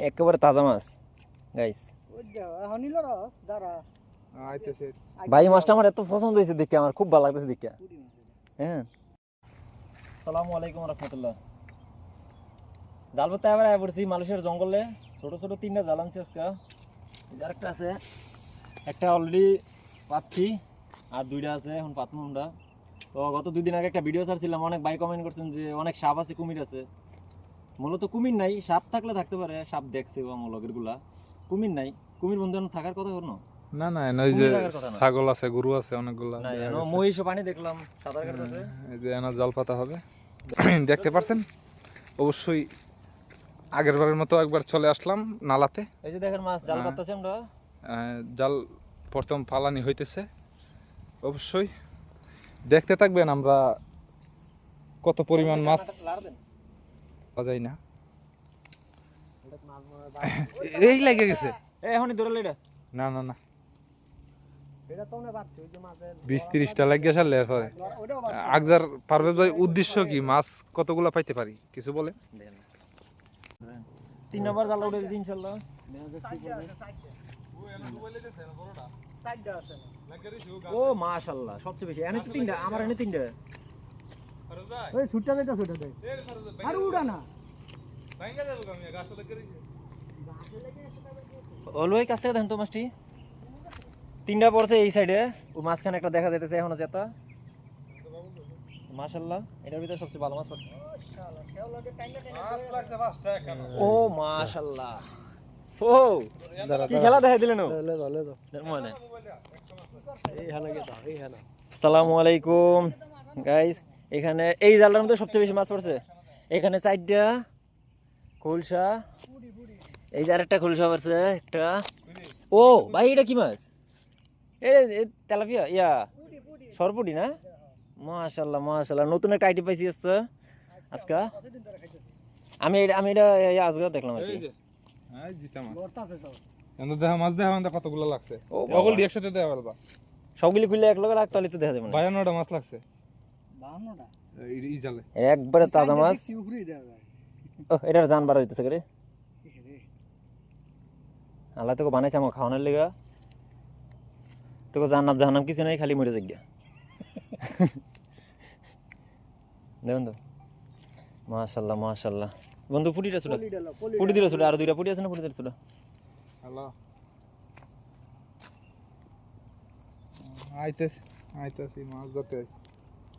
একেবারে তাজা মাছ গাইস। ভাই মাছটা আমার এত পছন্দ হয়েছে দেখে, আমার খুব ভালো লাগতেছে দেখে। হ্যাঁ, আসসালামু আলাইকুম রহমতুল্লাহ। জাল পাতা এবার আয় পড়ছি মালয়েশিয়ার জঙ্গলে। ছোট ছোট 3টা জাল আনছি আজকে। আরেকটা আছে, একটা অলরেডি পাচ্ছি, আর 2টা আছে এখন পাতমু আমরা। তো গত 2 দিন আগে একটা ভিডিও ছাড়ছিলাম, অনেক ভাই কমেন্ট করছেন যে অনেক সাপ আছে, কুমির আছে। মূলত কুমির নাই, সাপ থাকলে থাকতে পারে, সাপ দেখছে বা মলগের গুলা। কুমির নাই, কুমির বন্ধু থাকার কথা কোনো না না, এই যে ছাগল আছে, গরু আছে অনেকগুলা। না, মহিষ পানি দেখলাম সাঁতার কাটতেছে। এই যে এনা জল পাতা হবে দেখতে পারছেন। অবশ্যই আগের বারের মতো একবার চলে আসলাম নালাতে। এই যে দেখেন মাছ জাল পাততেছি আমরা। জাল প্রথম ফালানি হইতেছে। অবশ্যই দেখতে থাকবেন আমরা কত পরিমাণ মাছ পাওয়া যায় না। এই লেগে গেছে, এখনই ধরে লইরা। না না না, 20-30টা লাগিয়ে সারলে এরপরে আগজার পারভেজ ভাই উদ্দেশ্য কি, মাছ কতগুলা পাইতে পারি কিছু বলে। 3 নম্বর জাল উঠে দিন ইনশাআল্লাহ। ও মাশাআল্লাহ, সবচেয়ে বেশি এনে তো 3টা, আমার এনে 3টা। ওই ছুটটা দেটা ছুটটা দে আর উড়া না ভাঙা যাবে আমি গাছ লাগে রে। অলওয়েজ কাছ থেকে দেন তো মাছটি। 3টা পড়ছে এই সাইডে, ও মাছখানে একটা দেখা যাইতেছে এখনো জেতা। মাশাআল্লাহ, এটার ভিতরে সবচেয়ে ভালো মাছ পড়ছে। ও মাশাআল্লাহ, ও কি খেলা দেখাই দিলেন। আসসালামু আলাইকুম গাইস। এখানে এই জালটার মধ্যে সবচেয়ে বেশি মাছ পড়ছে। এখানে 4টা খুলসা, এই যে আরেকটা খুলসা পড়ছে একটা। ও ভাই, এটা কি মাছ? তেলাপিয়া, ইয়া সরপুটি না? মাশাআল্লাহ মাশাআল্লাহ, নতুন একটা আইটেম পাইছি আজকে। আমি এটা আজকে দেখলাম আর কি। হ্যাঁ, জিতা মাছ এন্ড দেখা মাছ দেখা মানে কতগুলো লাগছে। ও সকল দি একসাথে দেয়া পারবা, সবগুলি খুললে এক লগে রাখতে হলে তো দেখা যাবে না। 52টা মাছ লাগছে। 52টা এই জালে একবারে তাজা মাছ। ও এটার জান বাড়া দিতেছে করে। আল্লাহ তোকে বানাইছে আমার খাওয়ানোর লেগা। তোকে জান্নাত কিছু নাই, খালি মরে যাক। দেখুন তো, মাশাআল্লাহ মাশাআল্লাহ। বন্ধু পুটিটা ছোট, পুটি দিলে ছোট, আর 2টা পুটি আছে না, পুটি দিলে ছোট। হ্যালো, আইতেছি মাছ ধরতে।